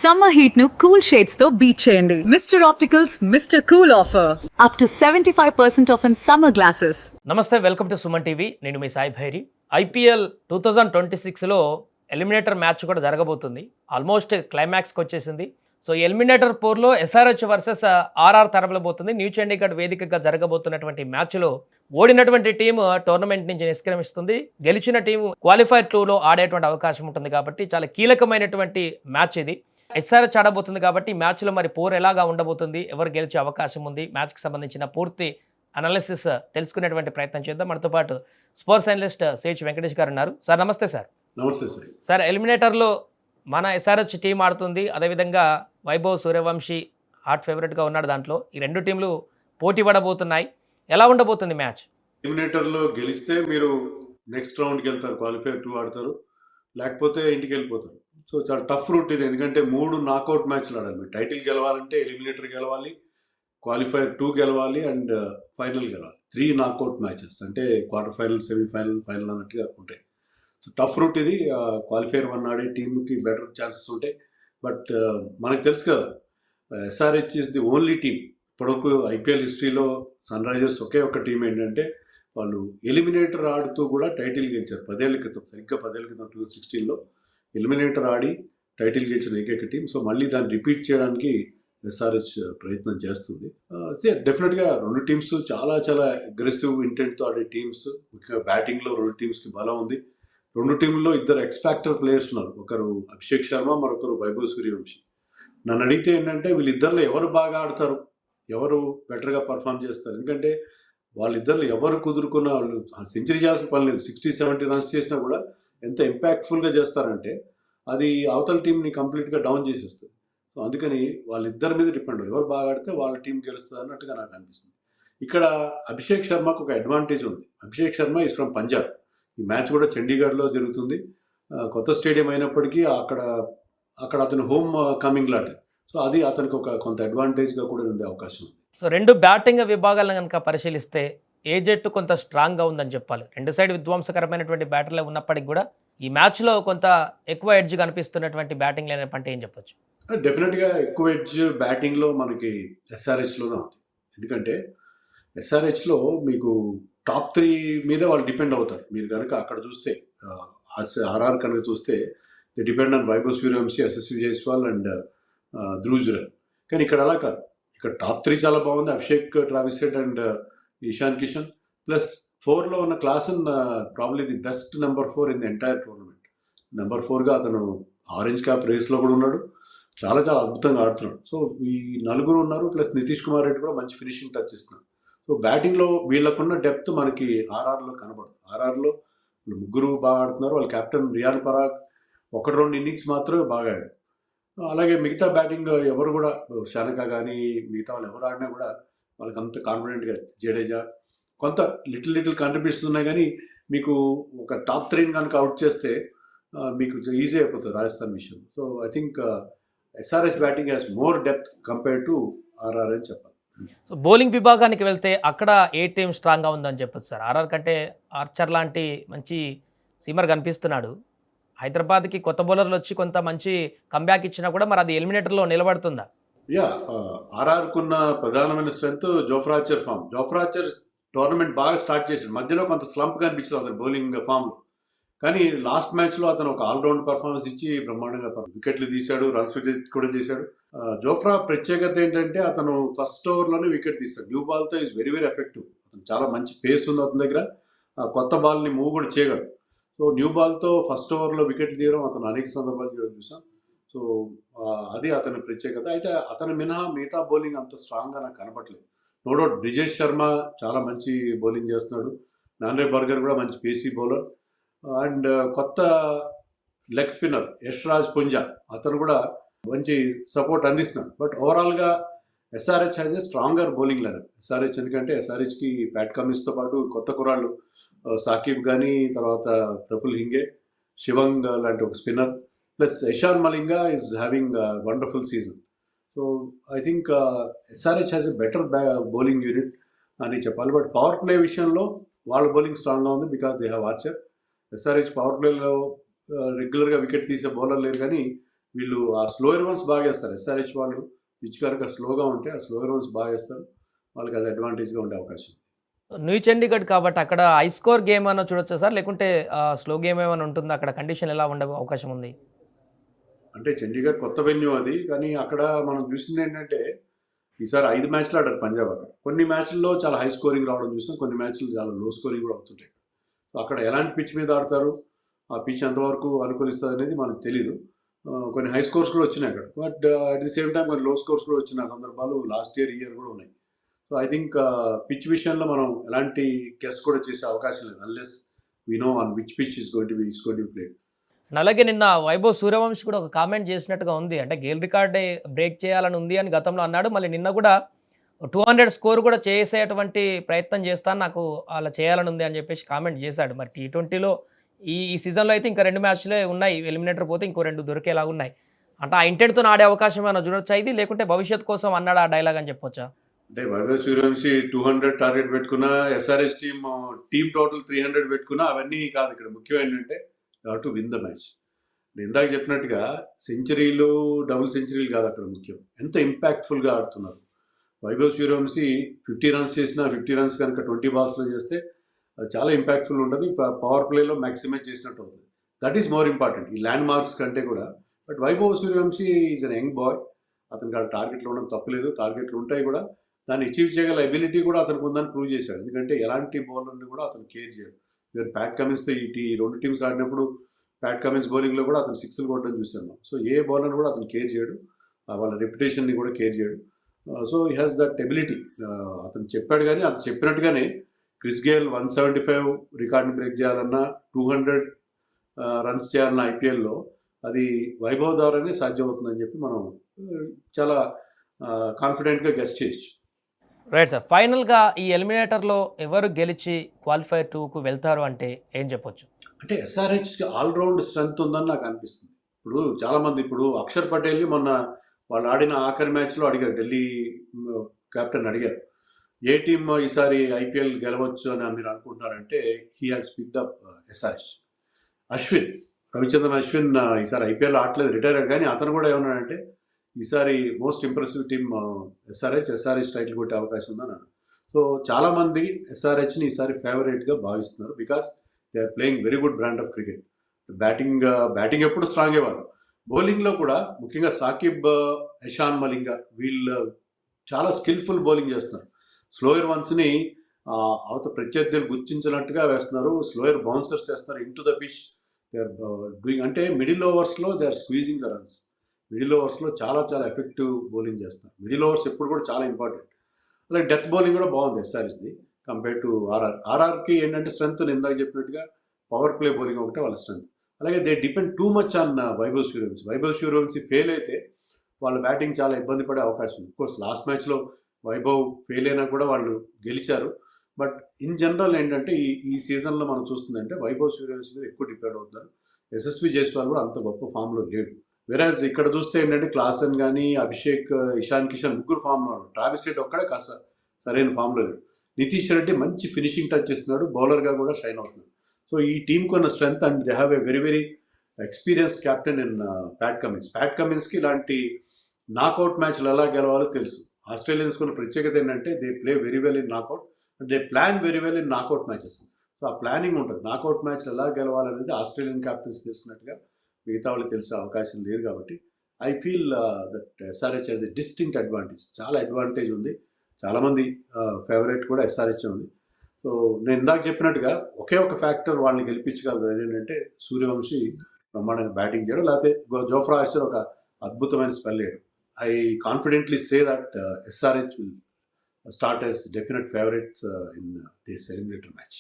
Summer heat ను cool shades తో beat చేయండి. Mister Opticals mister cool offer up to 75% off in summer glasses. నమస్తే, welcome to Suman TV. నేను మీ Sai Bhairi. IPL 2026లో ఎలిమినేటర్ మ్యాచ్ కూడా జరగబోతుంది. ఆల్మోస్ట్ క్లైమాక్స్కి వచ్చేసింది. సో ఎలిమినేటర్ పోర్లో ఎస్ఆర్హెచ్ వర్సెస్ ఆర్ఆర్ తరబలబోతుంది. న్యూ చండీగఢ్ వేదికగా జరగబోతున్నటువంటి మ్యాచ్లో ఓడినటువంటి టీం టోర్నమెంట్ నుంచి నిష్క్రమిస్తుంది. గెలిచిన టీం క్వాలిఫైర్ 2లో ఆడేటువంటి అవకాశం ఉంటుంది. కాబట్టి చాలా కీలకమైనటువంటి మ్యాచ్ ఇది. ఎస్ఆర్హెచ్ ఆడబోతుంది కాబట్టి మ్యాచ్లో మరి పోర్ ఎలాగా ఉండబోతుంది, ఎవరు గెలిచే అవకాశం ఉంది, మ్యాచ్కి సంబంధించిన పూర్తి అనాలిసిస్ తెలుసుకునేటువంటి ప్రయత్నం చేద్దాం. మనతో పాటు స్పోర్ట్స్ అనలిస్ట్ సేచ్ వెంకటేష్ గారు ఉన్నారు. సార్ నమస్తే. సార్ నమస్తే సార్. సార్, ఎలిమినేటర్లో మన ఎస్ఆర్హెచ్ టీం ఆడుతుంది. అదేవిధంగా వైభవ్ సూర్యవంశీ హాట్ ఫేవరెట్గా ఉన్నాడు. దాంట్లో ఈ రెండు టీంలు పోటీ పడబోతున్నాయి. ఎలా ఉండబోతుంది మ్యాచ్? ఎలిమినేటర్లో గెలిస్తే మీరు నెక్స్ట్ రౌండ్కి వెళ్తారు, క్వాలిఫైర్ 2 ఆడతారు, లేకపోతే ఇంటికి వెళ్ళిపోతారు. సో చాలా టఫ్ రూట్ ఇది. ఎందుకంటే 3 నాకౌట్ మ్యాచ్లు ఆడాలి. మీరు టైటిల్ గెలవాలంటే ఎలిమినేటర్ గెలవాలి, క్వాలిఫైర్ 2 గెలవాలి అండ్ ఫైనల్ గెలవాలి. 3 నాకౌట్ మ్యాచెస్ అంటే క్వార్టర్ ఫైనల్, సెమీఫైనల్, ఫైనల్ అన్నట్టుగా ఉంటాయి. సో టఫ్ రూట్ ఇది. క్వాలిఫైర్ 1 ఆడే టీంకి బెటర్ ఛాన్సెస్ ఉంటాయి. బట్ మనకు తెలుసు కదా, SRH is the only team. ఇప్పటివరకు ఐపీఎల్ హిస్టరీలో సన్ రైజర్స్ ఒకే ఒక టీం ఏంటంటే వాళ్ళు ఎలిమినేటర్ ఆడుతూ కూడా టైటిల్ గెలిచారు. 10 ఏళ్ల క్రితం, సరిగ్గా 10 ఏళ్ల క్రితం 2016లో ఎలిమినేటర్ ఆడి టైటిల్ గెలిచిన ఏకైక టీం. సో మళ్ళీ దాన్ని రిపీట్ చేయడానికి ఎస్ఆర్హెచ్ ప్రయత్నం చేస్తుంది. డెఫినెట్గా రెండు టీమ్స్ చాలా చాలా అగ్రెసివ్ ఇంటెంట్తో ఆడే టీమ్స్. ముఖ్యంగా బ్యాటింగ్లో రెండు టీమ్స్కి బలం ఉంది. రెండు టీంల్లో ఇద్దరు ఎక్స్ఫాక్టర్ ప్లేయర్స్ ఉన్నారు. ఒకరు అభిషేక్ శర్మ, మరొకరు వైభవ్ సూర్యవంశీ. నన్ను అడిగితే ఏంటంటే వీళ్ళిద్దరిలో ఎవరు బాగా ఆడతారు, ఎవరు బెటర్గా పర్ఫామ్ చేస్తారు. ఎందుకంటే వాళ్ళిద్దరిలో ఎవరు కుదురుకున్న వాళ్ళు సెంచరీ చేయాల్సిన పని లేదు. 60-70 రన్స్ చేసినా కూడా ఎంత ఇంపాక్ట్ఫుల్గా చేస్తారంటే అది అవతల టీంని కంప్లీట్గా డౌన్ చేసేస్తుంది. సో అందుకని వాళ్ళిద్దరి మీద డిపెండ్. ఎవరు బాగా ఆడితే వాళ్ళ టీం గెలుస్తుంది అన్నట్టుగా నాకు అనిపిస్తుంది. ఇక్కడ అభిషేక్ శర్మకు ఒక అడ్వాంటేజ్ ఉంది. Abhishek Sharma is from Punjab. ఈ మ్యాచ్ కూడా చండీగఢ్లో జరుగుతుంది. కొత్త స్టేడియం అయినప్పటికీ అక్కడ అతను హోమ్ కమింగ్ లాట్. సో అది అతనికి ఒక కొంత అడ్వాంటేజ్గా కూడా ఉండే అవకాశం ఉంది. సో రెండు బ్యాటింగ్ విభాగాలను కనుక పరిశీలిస్తే ఏ జట్టు కొంత స్ట్రాంగ్గా ఉందని చెప్పాలి. రెండు సైడ్ విధ్వంసకరమైనటువంటి బ్యాటర్లే ఉన్నప్పటికీ కూడా ఈ మ్యాచ్లో కొంత ఎక్కువ ఎడ్జ్ కనిపిస్తున్నటువంటి బ్యాటింగ్ లైనప్ అంటే ఏం చెప్పొచ్చు? డెఫినెట్గా ఎక్కువ ఎడ్జ్ బ్యాటింగ్లో మనకి ఎస్ఆర్హెచ్లోనే ఉంది. ఎందుకంటే ఎస్ఆర్హెచ్లో మీకు టాప్ 3 మీద వాళ్ళు డిపెండ్ అవుతారు. మీరు కనుక అక్కడ చూస్తే ఆర్ఆర్ కనుక చూస్తే the depend on Vaibhav Suryavanshi, Yashasvi Jaiswal and Dhruv Jurel. కానీ ఇక్కడ అలా కాదు. ఇక్కడ టాప్ 3 చాలా బాగుంది. Abhishek, Travis Head and Ishan Kishan. Plus 4లో ఉన్న Klaasen probably the best number 4 in the entire tournament. Number 4గా అతను ఆరెంజ్ క్యాప్ రేస్లో కూడా ఉన్నాడు. చాలా చాలా అద్భుతంగా ఆడుతున్నాడు. సో ఈ నలుగురు ఉన్నారు. ప్లస్ నితీష్ కుమార్ రెడ్డి కూడా మంచి ఫినిషింగ్ టచ్ ఇస్తున్నాడు. సో బ్యాటింగ్లో వీళ్ళకున్న డెప్త్ మనకి ఆర్ఆర్లో కనబడదు. ఆర్ఆర్లో ముగ్గురు బాగా ఆడుతున్నారు. వాళ్ళ కెప్టెన్ రియాన్ పరాగ్ 1-2 ఇన్నింగ్స్ మాత్రమే బాగా ఆడాడు. అలాగే మిగతా బ్యాటింగ్ ఎవరు కూడా, షానకా కానీ మిగతా వాళ్ళు ఎవరు ఆడినా కూడా వాళ్ళకి అంత కాన్ఫిడెంట్గా, జడేజా కొంత లిటిల్ కంట్రిబ్యూషన్స్ ఉన్నాయి. కానీ మీకు ఒక టాప్ 3 కనుక అవుట్ చేస్తే మీకు ఈజీ అయిపోతుంది రాజస్థాన్ విషయం. So I think SRH batting has more depth compare to RR అని చెప్పాలి. సో బౌలింగ్ విభాగానికి వెళ్తే అక్కడ ఏ టీం స్ట్రాంగ్గా ఉందని చెప్పచ్చు సార్? ఆర్ఆర్ కంటే ఆర్చర్ లాంటి మంచి సీమర్ కనిపిస్తున్నాడు. హైదరాబాద్కి కొత్త బౌలర్లు వచ్చి కొంత మంచి కంబ్యాక్ ఇచ్చినా కూడా మరి అది ఎలిమినేటర్లో నిలబడుతుందా? ఆర్ఆర్కున్న ప్రధానమైన strength Jofra Archer form. Jofra Archer tournament బాగా స్టార్ట్ చేశాడు. మధ్యలో కొంత స్లంప్ కనిపించింది అతను బౌలింగ్ ఫామ్లో. కానీ లాస్ట్ మ్యాచ్లో అతను ఒక ఆల్రౌండ్ పర్ఫార్మెన్స్ ఇచ్చి బ్రహ్మాండంగా వికెట్లు తీశాడు, రన్స్ కూడా చేశాడు. జోఫ్రా ప్రత్యేకత ఏంటంటే అతను ఫస్ట్ ఓవర్లోనే వికెట్ తీస్తాడు. న్యూ బాల్తో ఈజ్ వెరీ వెరీ ఎఫెక్టివ్. అతను చాలా మంచి పేస్ ఉంది అతని దగ్గర. కొత్త బాల్ని మూవ్ కూడా చేయగలడు. సో న్యూ బాల్తో ఫస్ట్ ఓవర్లో వికెట్లు తీయడం అతను అనేక సందర్భాలు చేయడం చూసాం. సో అది అతని ప్రత్యేకత. అయితే అతని మినహా మిగతా బౌలింగ్ అంత స్ట్రాంగ్గా నాకు కనపట్లేదు. నో డౌట్ బ్రిజేష్ శర్మ చాలా మంచి బౌలింగ్ చేస్తున్నాడు. నాన్రే బర్గర్ కూడా మంచి పేసీ బౌలర్. అండ్ కొత్త లెగ్ స్పిన్నర్ యశ్రాజ్ పుంజా, అతను కూడా మంచి సపోర్ట్ అందిస్తున్నాడు. బట్ ఓవరాల్గా SRH has a stronger bowling lineup. SRH ఎందుకంటే ఎస్ఆర్హెచ్కి ప్యాట్ కమిన్స్తో పాటు కొత్త కుర్రాళ్ళు సాకిబ్ కానీ, తర్వాత ప్రఫుల్ హింగే, శివంగ్ లాంటి ఒక spinner, plus Ishan Malinga is having wonderful season. So I think SRH has a better bowling unit అని చెప్పాలి. బట్ పవర్ ప్లే విషయంలో వాళ్ళ బౌలింగ్ స్ట్రాంగ్గా ఉంది because they have Archer. SRH power ప్లేలో రెగ్యులర్గా వికెట్ తీసే బౌలర్ లేరు. కానీ వీళ్ళు ఆ స్లోయర్ వన్స్ బాగా వేస్తారు. ఎస్ఆర్హెచ్ వాళ్ళు పిచ్ కనుక స్లోగా ఉంటే ఆ స్లోయర్ వన్స్ బాగా వేస్తారు. వాళ్ళకి అది అడ్వాంటేజ్గా ఉండే అవకాశం. న్యూ చండీగఢ్ కాబట్టి అక్కడ హై స్కోర్ గేమ్ అన్న చూడొచ్చా సార్? లేకుంటే స్లో గేమ్ ఏమైనా ఉంటుందా? అక్కడ కండిషన్ ఎలా ఉండే అవకాశం ఉంది? అంటే చండీగఢ్ కొత్త వెన్యూ అది. కానీ అక్కడ మనం చూసింది ఏంటంటే ఈసారి 5 మ్యాచ్లు ఆడారు పంజాబ్ అక్కడ. కొన్ని మ్యాచ్ల్లో చాలా హై స్కోరింగ్ రావడం చూసాం. కొన్ని మ్యాచ్లు చాలా లో స్కోరింగ్ కూడా అవుతుంటాయి. సో అక్కడ ఎలాంటి పిచ్ మీద ఆడతారు, ఆ పిచ్ ఎంతవరకు అనుకూలిస్తుంది అనేది మనకు తెలీదు. కొన్ని హై స్కోర్స్ కూడా వచ్చినాయి అక్కడ. But at the same time కొన్ని లో స్కోర్స్ కూడా వచ్చిన సందర్భాలు లాస్ట్ ఇయర్, ఈ ఇయర్ కూడా ఉన్నాయి. సో ఐ థింక్ పిచ్ విషయంలో మనం ఎలాంటి గెస్ కూడా చేసే అవకాశం లేదు. Unless we know on which pitch is going to be played. అలాగే నిన్న వైభవ్ సూర్యవంశి కూడా ఒక కామెంట్ చేసినట్టుగా ఉంది. అంటే గేల్ రికార్డే బ్రేక్ చేయాలని ఉంది అని గతంలో అన్నాడు. మళ్ళీ నిన్న కూడా 200 స్కోర్ కూడా చేసేటువంటి ప్రయత్నం చేస్తాను, నాకు అలా చేయాలని ఉంది అని చెప్పేసి కామెంట్ చేశాడు. మరి టీ20లో ఈ సీజన్లో అయితే ఇంకా 2 మ్యాచ్లే ఉన్నాయి. ఎలిమినేటర్ పోతే ఇంకో 2 దొరికేలాగా ఉన్నాయి. అంటే ఆ ఇంటెంట్తో ఆడే అవకాశం ఏమైనా చూడొచ్చా ఇది? లేకుంటే భవిష్యత్ కోసం అన్నాడు ఆ డైలాగ్ అని చెప్పొచ్చా? అంటే వైభవ్ సూర్యవంశి 200 టార్గెట్ పెట్టుకున్నా, ఎస్ఆర్హెచ్ టీమ్ టోటల్ 300 పెట్టుకున్నా అవన్నీ కాదు. ఇక్కడ ముఖ్యం ఏంటంటే టు విన్ ద మ్యాచ్. నేను ఇందాక చెప్పినట్టుగా సెంచరీలు, డబుల్ సెంచరీలు కాదు అక్కడ ముఖ్యం. ఎంత ఇంపాక్ట్ఫుల్గా ఆడుతున్నారు. వైభవ్ సూర్యవంశి 50 రన్స్ చేసినా 50 రన్స్ కనుక 20 బాల్స్లో చేస్తే అది చాలా ఇంపాక్ట్ఫుల్ ఉంటుంది. పవర్ ప్లేలో మ్యాక్సిమైజ్ చేసినట్టు అవుతుంది. దట్ ఈస్ మోర్ ఇంపార్టెంట్ ఈ ల్యాండ్ మార్క్స్ కంటే కూడా. But Vaibhav Suryavanshi is an young boy. అతనికి ఆ టార్గెట్లు ఉండడం తప్పలేదు. టార్గెట్లు ఉంటాయి కూడా. దాన్ని అచీవ్ చేయగల ఎబిలిటీ కూడా అతనికి ఉందని ప్రూవ్ చేశాడు. ఎందుకంటే ఎలాంటి బౌలర్ని కూడా అతను కేర్ చేయడు. మీరు ప్యాట్ కమిన్స్తో ఈ 2 టీమ్స్ ఆడినప్పుడు ప్యాట్ కమిన్స్ బౌలింగ్లో కూడా అతను 6లు కొట్టడం చూస్తున్నాం. సో ఏ బౌలర్ కూడా అతను కేర్ చేయడు. వాళ్ళ రెప్యుటేషన్ని కూడా కేర్ చేయడు. So he has that ability. అతను చెప్పాడు, కానీ అతను చెప్పినట్టుగానే క్రిస్ గేల్ 175 రికార్డ్ని బ్రేక్ చేయాలన్నా, 200 రన్స్ చేయాలన్న ఐపీఎల్లో అది వైభవ్ ద్వారానే సాధ్యమవుతుందని చెప్పి మనం చాలా కాన్ఫిడెంట్గా గెస్ చేయొచ్చు. Right sir. ఫైనల్గా ఈ ఎలిమినేటర్లో ఎవరు గెలిచి క్వాలిఫైర్ 2కు వెళ్తారు అంటే ఏం చెప్పొచ్చు? అంటే ఎస్ఆర్హెచ్కి ఆల్రౌండ్ స్ట్రెంత్ ఉందని నాకు అనిపిస్తుంది. ఇప్పుడు చాలామంది అక్షర్ పటేల్ని మొన్న వాళ్ళు ఆడిన ఆఖరి మ్యాచ్లో అడిగారు, ఢిల్లీ కెప్టెన్ అడిగారు, ఏ టీమ్ ఈసారి ఐపీఎల్ గెలవచ్చు అని మీరు అనుకుంటున్నారంటే he has picked up SRH. Ravichandran Ashwin ఈసారి ఐపీఎల్ ఆడలేదు, రిటైర్ అయ్యారు. కానీ అతను కూడా ఏమన్నాడంటే ఈసారి most impressive team SRH title కొట్టే అవకాశం ఉందని అన్నాడు. సో చాలామంది ఎస్ఆర్హెచ్ని ఈసారి ఫేవరెట్గా భావిస్తున్నారు. Because they are playing very good brand of cricket. Batting ఎప్పుడు స్ట్రాంగ్ అయ్యేవారు. బౌలింగ్లో కూడా ముఖ్యంగా సాకిబ్, ఇషాన్ మలింగ వీళ్ళు చాలా స్కిల్ఫుల్ బౌలింగ్ చేస్తున్నారు. స్లోయర్ వన్స్ని ప్రత్యర్థులు గుర్తించినట్టుగా వేస్తున్నారు. స్లోయర్ బౌన్సర్స్ చేస్తున్నారు into the pitch. They are doing, అంటే మిడిల్ ఓవర్స్లో they are squeezing the runs. Middle ఓవర్స్లో చాలా చాలా ఎఫెక్టివ్ బౌలింగ్ చేస్తున్నారు. మిడిల్ ఓవర్స్ ఎప్పుడు కూడా చాలా ఇంపార్టెంట్. అలాగే డెత్ బౌలింగ్ కూడా బాగుంది ఎస్ఆర్హెచ్ది కంపేర్ టు ఆర్ఆర్కి ఏంటంటే స్ట్రెంత్ నేను ఇందాక చెప్పినట్టుగా పవర్ ప్లే బౌలింగ్ ఒకటే వాళ్ళ స్ట్రెంత్. అలాగే they depend too much on Vaibhav Suryavanshi fail అయితే వాళ్ళ బ్యాటింగ్ చాలా ఇబ్బంది పడే అవకాశం ఉంది. కోర్స్ లాస్ట్ మ్యాచ్లో వైభవ్ ఫెయిల్ అయినా కూడా వాళ్ళు గెలిచారు. బట్ ఇన్ జనరల్ ఏంటంటే ఈ సీజన్లో మనం చూస్తుందంటే వైభవ్ సూర్యవంశి మీద ఎక్కువ డిపెండ్ అవుతారు. యశస్వి జైస్వాల్ కూడా అంత గొప్ప ఫామ్లో లేడు. వెరాజ్ ఇక్కడ చూస్తే ఏంటంటే క్లాసన్ కానీ, అభిషేక్, ఇషాన్ కిషన్ ముగ్గురు ఫామ్లో ఉన్నారు. ట్రావిస్ హెడ్ ఒక్కడే కాస్త సరైన ఫామ్లో లేడు. నితీష్ రెడ్డి మంచి ఫినిషింగ్ టచ్ ఇస్తున్నాడు, బౌలర్గా కూడా షైన్ అవుతున్నాడు. సో ఈ టీంకి ఉన్న strength and they have a very very experience captain in Pat కమిన్స్కి ఇలాంటి నాకౌట్ మ్యాచ్లు ఎలా గెలవాలో తెలుసు. ఆస్ట్రేలియన్స్ ఉన్న ప్రత్యేకత ఏంటంటే they play very well in knockout and they plan very well in knockout matches. So ఆ ప్లానింగ్ ఉంటుంది. నాకౌట్ మ్యాచ్లు ఎలా గెలవాలనేది ఆస్ట్రేలియన్ క్యాప్టెన్స్ తెలిసినట్టుగా మిగతా వాళ్ళు తెలిసే అవకాశం లేదు. కాబట్టి I feel that SRH has a distinct advantage. చాలా అడ్వాంటేజ్ ఉంది. చాలామంది ఫేవరెట్ కూడా ఎస్ఆర్హెచ్ ఉంది. సో నేను ఇందాక చెప్పినట్టుగా ఒకే ఒక ఫ్యాక్టర్ వాళ్ళని గెలిపించగలదు. అదేంటంటే సూర్యవంశి బ్రహ్మాండంగా బ్యాటింగ్ చేయడం, లేకపోతే జోఫ్రా ఆర్చర్ ఒక అద్భుతమైన స్పెల్ వేయడం. I confidently say that SRH will start as definite favourites in this eliminator match.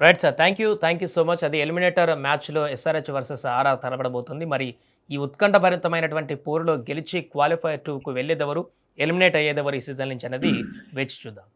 Right sir. Thank you so much. అది ఎలిమినేటర్ మ్యాచ్లో ఎస్ఆర్హెచ్ వర్సెస్ ఆర్ఆర్ తలపడబోతుంది. మరి ఈ ఉత్కంఠభరితమైనటువంటి పోరులో గెలిచి క్వాలిఫైర్ 2కు వెళ్ళేదెవరు, ఎలిమినేట్ అయ్యేదెవరు ఈ సీజన్ నుంచి అనేది వేచి చూద్దాం.